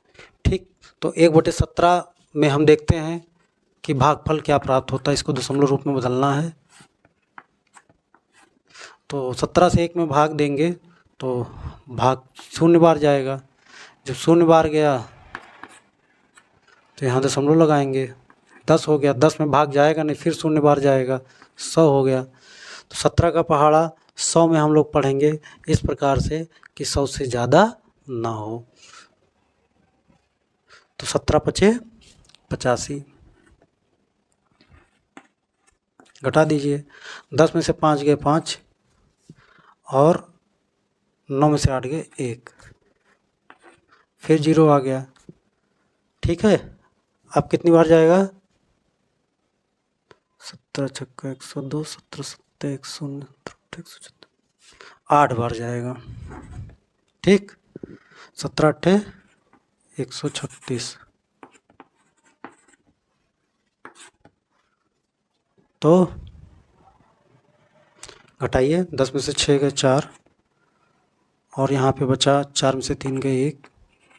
ठीक, तो 1/17 में हम देखते हैं कि भागफल क्या प्राप्त होता है, इसको दशमलव रूप में बदलना है। तो 17 से 1 में भाग देंगे तो भाग 0 बार जाएगा, जब 0 बार गया तो यहाँ दशमलव लगाएंगे, 10 हो गया, 10 में भाग जाएगा नहीं, फिर 0 बार जाएगा, 100 हो गया। तो 17 का पहाड़ा 100 में हम लोग पढ़ेंगे इस प्रकार से कि 100 से ज़्यादा ना हो। तो 17 पचे 85, घटा दीजिए, 10 में से 5 गए 5, और 9 में से 8 गए 1, फिर 0 आ गया। ठीक है, अब कितनी बार जाएगा, 17 छक्का 102, 17 सत्ते 100, 8 बार जाएगा। ठीक, 17 अट्ठे 136, तो घटाइए, 10 में से 6 गए 4, और यहाँ पे बचा 4 में से 3 गए 1,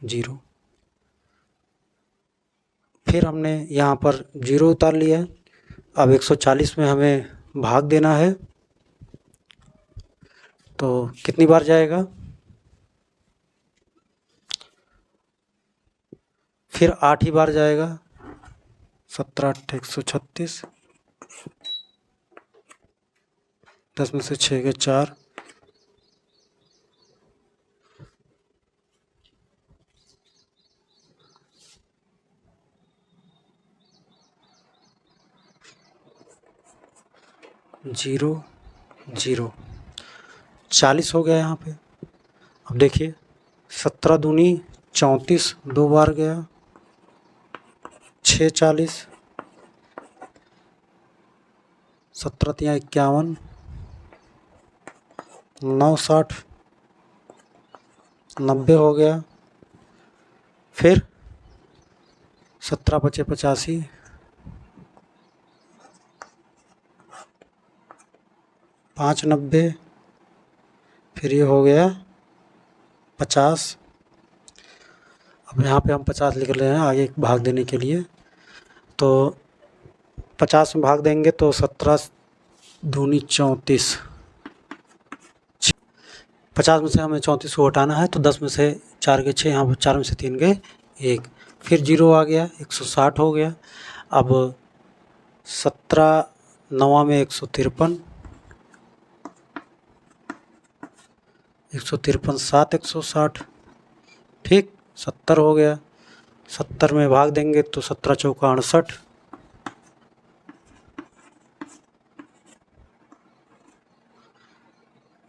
0। फिर हमने यहाँ पर 0 उतार लिया। अब 140 में हमें भाग देना है, तो कितनी बार जाएगा, फिर 8 ही बार जाएगा, 17 अट्ठे 136, 10 में से 6 गए 4, जीरो जीरो 40 हो गया यहाँ पे। अब देखिए 17 दूनी 34 दो बार गया, 6 40, 17 तिया 51, 9 60, 90 हो गया। फिर 17 पचे 85, 5 90, फिर ये हो गया 50। अब यहाँ पे हम 50 लिख रहे हैं आगे भाग देने के लिए, तो 50 में भाग देंगे तो 17 दूनी 34, 50 में से हमें 34 को हटाना है, तो 10 में से 4 गए 6, यहाँ पर 4 में से 3 गए 1, फिर 0 आ गया, 160 हो गया। अब 17 9 में 153, 153 7 160, ठीक 70 हो गया। 70 में भाग देंगे तो 17 चौका 68,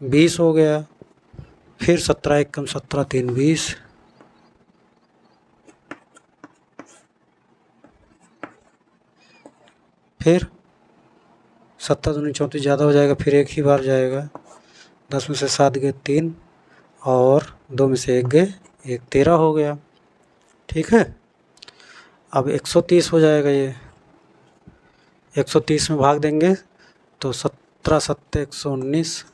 20 हो गया। फिर 17 1 कम 17 3 20, फिर 17 दूनी 34 ज़्यादा हो जाएगा, फिर एक ही बार जाएगा। 10 में से 7 गए 3 और 2 में से 1 गए 1, 13 हो गया, ठीक है। अब 130 हो जाएगा ये, 130 में भाग देंगे तो 17 7 119,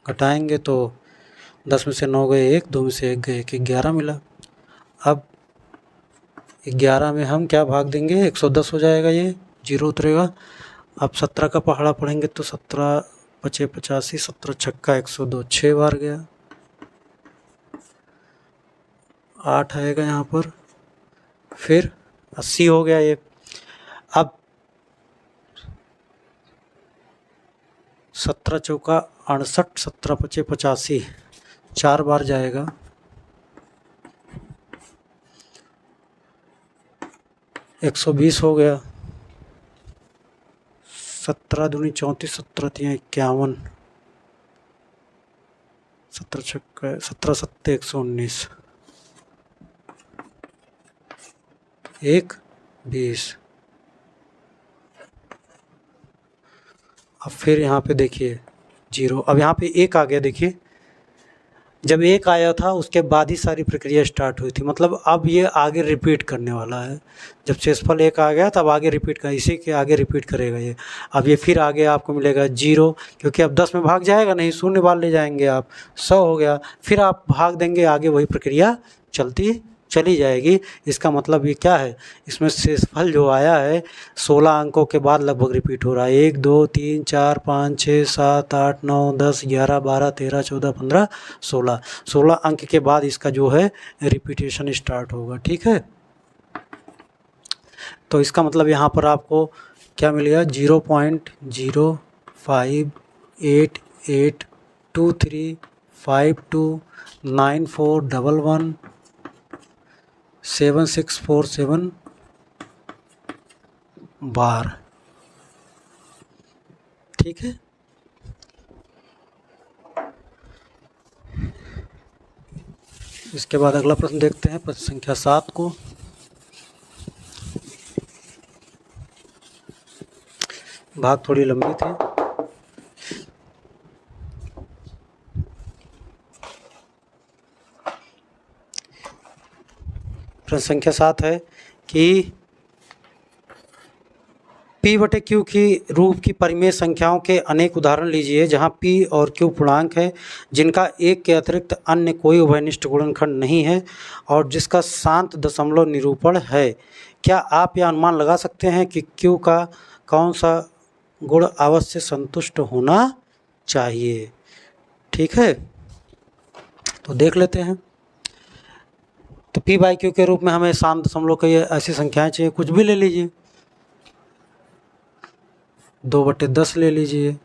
घटाएंगे तो 10 में से 9 गए 1, 2 में से 1 गए 1, 11 मिला। अब 11 में हम क्या भाग देंगे, 110 हो जाएगा, ये 0 उतरेगा। अब 17 का पहाड़ा पढ़ेंगे तो 17 पचे 85, 17 छक्का 102, 6 बार गया, 8 आएगा यहाँ पर, फिर 80 हो गया ये। अब 17 चौका 68, 17 पचे 85, 4 बार जाएगा, 120 हो गया। 17 दूनी 34, 17 तिया 51, 17 छक्का 17 सत्ते 119, 1 20। अब फिर यहाँ पे देखिए 0, अब यहाँ पे 1 आ गया। देखिए जब 1 आया था उसके बाद ही सारी प्रक्रिया स्टार्ट हुई थी, मतलब अब ये आगे रिपीट करने वाला है। जब शेषफल 1 आ गया तब आगे रिपीट कर, इसी के आगे रिपीट करेगा ये। अब ये फिर आगे आपको मिलेगा 0, क्योंकि अब 10 में भाग जाएगा नहीं, शून्य बार ले जाएंगे आप, 100 हो गया, फिर आप भाग देंगे, आगे वही प्रक्रिया चली जाएगी। इसका मतलब ये क्या है, इसमें शेषफल जो आया है 16 अंकों के बाद लगभग रिपीट हो रहा है। 1 2 3 4 5 6 7 8 9 10 11 12 13 14 15 16 अंक के बाद इसका जो है रिपीटेशन स्टार्ट होगा, ठीक है। तो इसका मतलब यहाँ पर आपको क्या मिलेगा, 0.0588235294117 7647 बार, ठीक है। इसके बाद अगला प्रश्न देखते हैं, प्रश्न संख्या 7 को। भाग थोड़ी लंबी थी। प्रश्न संख्या 7 है कि P बटे Q की रूप की परिमेय संख्याओं के अनेक उदाहरण लीजिए जहां P और Q पूर्णांक है, जिनका एक के अतिरिक्त अन्य कोई उभयनिष्ठ गुणनखंड नहीं है और जिसका शांत दशमलव निरूपण है। क्या आप यह अनुमान लगा सकते हैं कि Q का कौन सा गुण अवश्य संतुष्ट होना चाहिए, ठीक है। तो देख लेते हैं। तो P बाई Q के रूप में हमें शांत दशमलव की ऐसी संख्याएं चाहिए, कुछ भी ले लीजिए, 2/10 ले लीजिए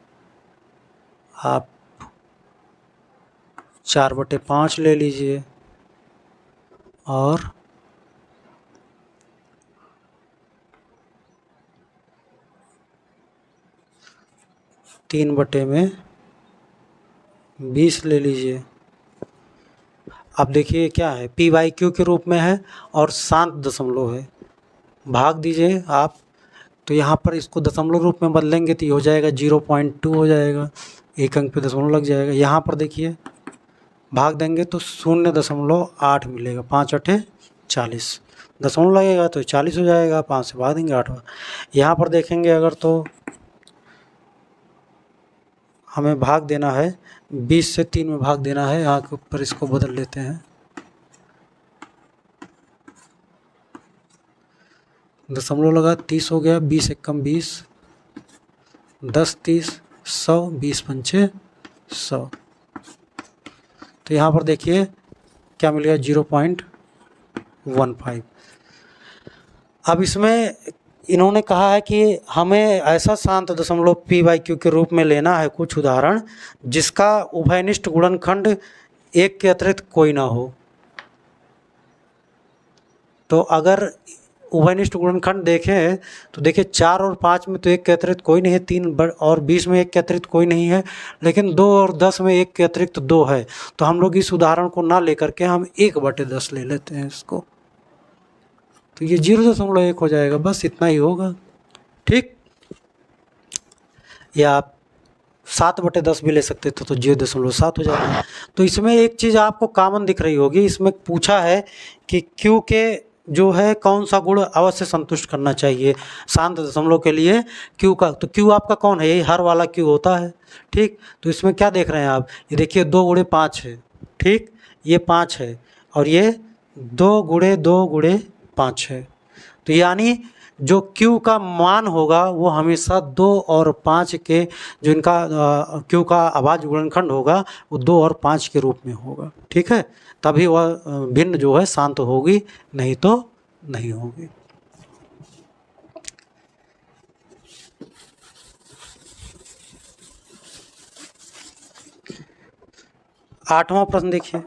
आप, 4/5 ले लीजिए और 3/20 ले लीजिए। अब देखिए क्या है, p/q के रूप में है और शांत दशमलव है, भाग दीजिए आप। तो यहाँ पर इसको दशमलव रूप में बदलेंगे तो ये हो जाएगा 0.2 हो जाएगा, एक अंक पे दशमलव लग जाएगा। यहाँ पर देखिए भाग देंगे तो 0.8 मिलेगा, 5×8 = 40, दशमलव लगेगा तो 40 हो जाएगा, 5 से भाग देंगे 8। यहाँ पर देखेंगे अगर तो हमें भाग देना है 20 से 3 में भाग देना है, यहाँ के ऊपर इसको बदल लेते हैं। दशमलव लगा 30 हो गया, 20 एकम 20, 10 30 100, 20 पंचे 100। तो यहाँ पर देखिए क्या मिल गया, 0.15। अब इसमें इन्होंने कहा है कि हमें ऐसा शांत दशमलव p/q के रूप में लेना है कुछ उदाहरण जिसका उभयनिष्ठ गुणनखंड 1 के अतिरिक्त कोई ना हो। तो अगर उभयनिष्ठ गुणनखंड देखें तो देखिए 4 और 5 में तो 1 के अतिरिक्त कोई नहीं है, 3 और 20 में 1 के अतिरिक्त कोई नहीं है, लेकिन 2 और 10 में 1 के अतिरिक्त 2 है। तो हम लोग इस उदाहरण को ना लेकर के हम 1/10 ले लेते हैं इसको, तो ये 0.1 हो जाएगा, बस इतना ही होगा। ठीक, या आप 7/10 भी ले सकते थे तो 0.7 हो जाएगा। तो इसमें एक चीज़ आपको कॉमन दिख रही होगी, इसमें पूछा है कि Q के जो है कौन सा गुण अवश्य संतुष्ट करना चाहिए शांत दशमलव के लिए Q का। तो Q आपका कौन है, यही हर वाला Q होता है। ठीक, तो इसमें क्या देख रहे हैं आप, ये देखिए 2 × 5 है। ठीक, ये 5 है और ये 2 × 2 × 5 है। तो यानी जो Q का मान होगा वो हमेशा 2 और 5 के, जो इनका Q का अभाज्य गुणनखंड होगा वो 2 और 5 के रूप में होगा। ठीक है, तभी वह भिन्न जो है शांत होगी, नहीं तो नहीं होगी। आठवां प्रश्न देखिए,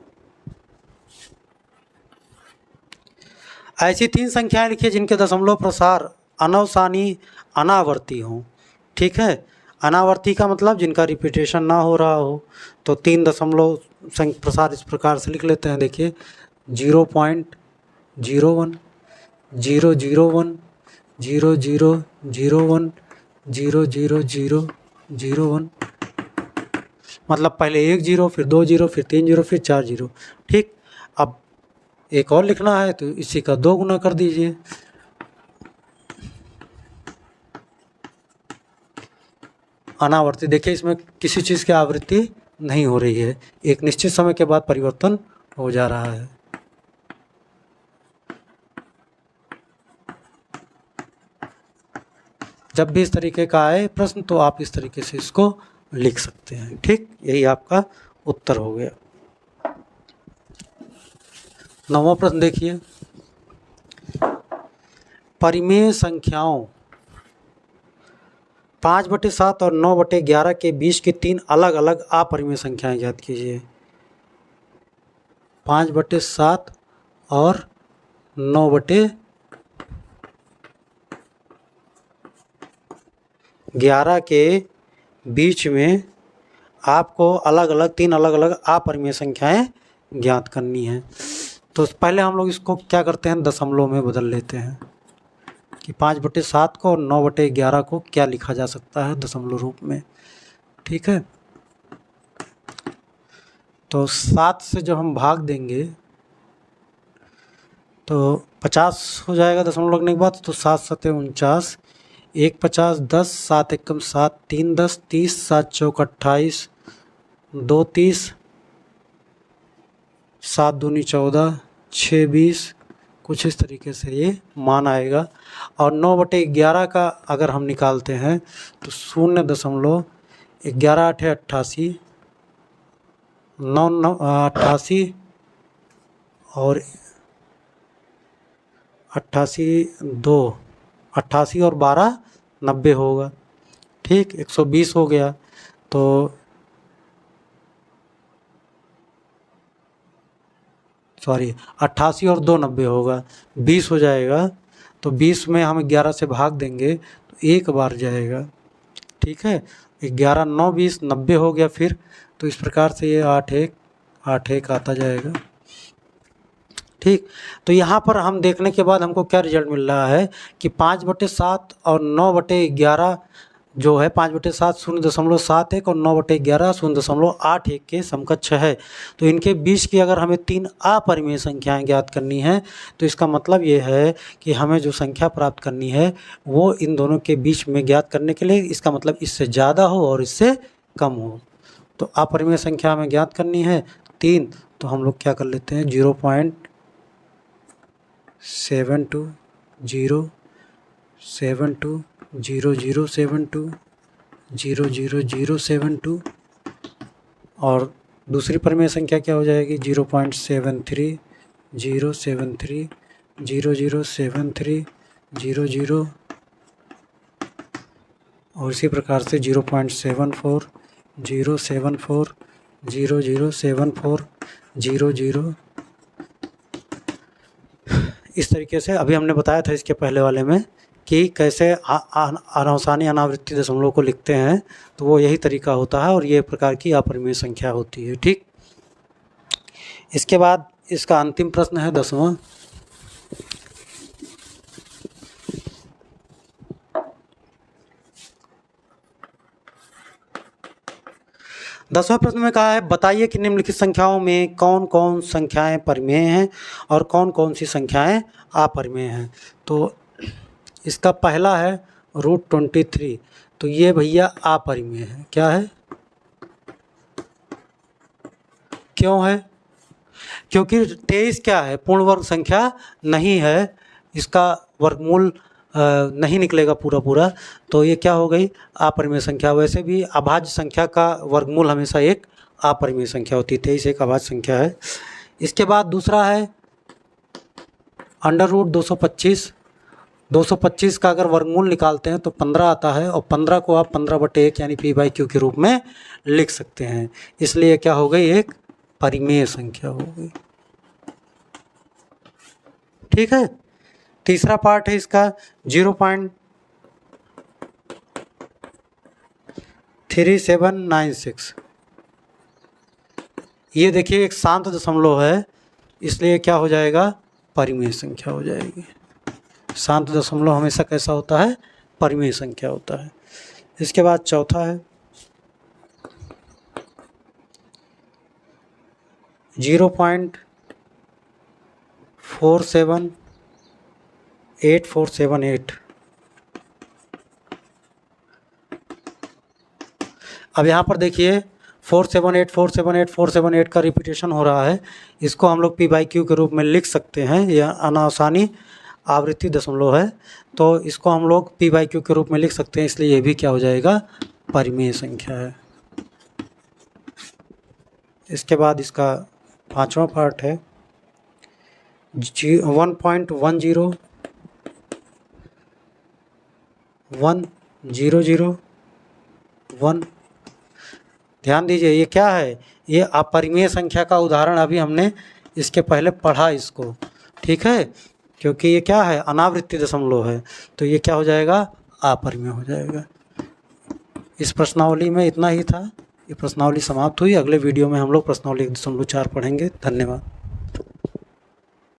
ऐसी 3 संख्याएं लिखिए जिनके दशमलव प्रसार अनवसानी अनावर्ती हों। ठीक है, अनावर्ती का मतलब जिनका रिपीटेशन ना हो रहा हो। तो 3 दशमलव प्रसार इस प्रकार से लिख लेते हैं, देखिए 0.01 001 00001 00001, मतलब पहले 1 0, फिर 2 0, फिर 3 0, फिर 4 0। ठीक, अब एक और लिखना है तो इसी का 2 गुना कर दीजिए। अनावर्ती, देखिए इसमें किसी चीज़ की आवृत्ति नहीं हो रही है, एक निश्चित समय के बाद परिवर्तन हो जा रहा है। जब भी इस तरीके का आए प्रश्न तो आप इस तरीके से इसको लिख सकते हैं। ठीक, यही आपका उत्तर हो गया। 9वां प्रश्न देखिए, परिमेय संख्याओं 5/7 और 9/11 के बीच की 3 अलग अलग अपरिमेय संख्याएं ज्ञात कीजिए। 5/7 और 9/11 के बीच में आपको तीन अलग अलग अपरिमेय संख्याएं ज्ञात करनी है। तो पहले हम लोग इसको क्या करते हैं, दशमलव में बदल लेते हैं कि 5/7 को और 9/11 को क्या लिखा जा सकता है दशमलव रूप में। ठीक है, तो 7 से जब हम भाग देंगे तो 50 हो जाएगा दशमलव लगने के बाद। तो 7 × 7 = 49, 1 50, 10, 7 एकम 7, 3 10, 30, 7 चौक 28, 2 30, 7 दूनी 14, 6 20, कुछ इस तरीके से ये मान आएगा। और 9/11 का अगर हम निकालते हैं तो 0.11 8 88, 9 88 और 88 और 12 90 होगा। ठीक, 120 हो गया। तो सॉरी 88 और 2 90 होगा, 20 हो जाएगा। तो 20 में हम 11 से भाग देंगे तो 1 बार जाएगा। ठीक है, 11 9 20 90 हो गया फिर, तो इस प्रकार से ये 8 1 आता जाएगा। ठीक, तो यहाँ पर हम देखने के बाद हमको क्या रिजल्ट मिल रहा है कि 5/7 और 9/11 जो है 5/7 0.71 और 9/11 0.81 के समकक्ष है। तो इनके बीच की अगर हमें 3 अपरिमेय संख्याएं ज्ञात करनी है तो इसका मतलब ये है कि हमें जो संख्या प्राप्त करनी है वो इन दोनों के बीच में ज्ञात करने के लिए इसका मतलब इससे ज़्यादा हो और इससे कम हो। तो अपरिमेय संख्या हमें ज्ञात करनी है 3, तो हम लोग क्या कर लेते हैं 0.72 0.72 0.072 0.0072 और दूसरी परिमेय संख्या क्या हो जाएगी 0.73 0.73 0.073 0.0 और इसी प्रकार से 0.74 0.74 0.074 0.0 इस तरीके से। अभी हमने बताया था इसके पहले वाले में कि कैसे अनावसानी अनावृत्ति दशमलव को लिखते हैं, तो वो यही तरीका होता है और ये प्रकार की अपरिमेय संख्या होती है। ठीक, इसके बाद इसका अंतिम प्रश्न है 10वां। प्रश्न में कहा है बताइए कि निम्नलिखित संख्याओं में कौन कौन संख्याएं परिमेय हैं और कौन कौन सी संख्याएं अपरिमेय हैं। तो इसका पहला है √23, तो ये भैया अपरिमेय है। क्या है, क्यों है? क्योंकि 23 क्या है, पूर्ण वर्ग संख्या नहीं है, इसका वर्गमूल नहीं निकलेगा पूरा, तो ये क्या हो गई अपरिमेय संख्या। वैसे भी अभाज्य संख्या का वर्गमूल हमेशा एक अपरिमेय संख्या होती है, 23 एक अभाज्य संख्या है। इसके बाद दूसरा है √225। 225 का अगर वर्गमूल निकालते हैं तो 15 आता है और 15 को आप 15/1 यानी p/q के रूप में लिख सकते हैं, इसलिए क्या हो गई एक परिमेय संख्या हो गई। ठीक है, तीसरा पार्ट है इसका 0.3796। ये देखिए एक शांत दशमलव है, इसलिए क्या हो जाएगा परिमेय संख्या हो जाएगी। शांत दशमलव हमेशा कैसा होता है, परिमेय संख्या होता है। इसके बाद चौथा है 0.478478। अब यहाँ पर देखिए 478 478 478 का रिपीटेशन हो रहा है, इसको हम लोग p/q के रूप में लिख सकते हैं। यह अनावसानी आवृत्ति दशमलव है, तो इसको हम लोग p/q के रूप में लिख सकते हैं, इसलिए ये भी क्या हो जाएगा परिमेय संख्या है। इसके बाद इसका पांचवा पार्ट है 1.10 100 1। ध्यान दीजिए ये क्या है, ये अपरिमेय संख्या का उदाहरण अभी हमने इसके पहले पढ़ा इसको। ठीक है, क्योंकि ये क्या है अनावृत्ति दशमलव है, तो ये क्या हो जाएगा अपरिमेय हो जाएगा। इस प्रश्नावली में इतना ही था, ये प्रश्नावली समाप्त हुई। अगले वीडियो में हम लोग प्रश्नावली 1.4 पढ़ेंगे। धन्यवाद।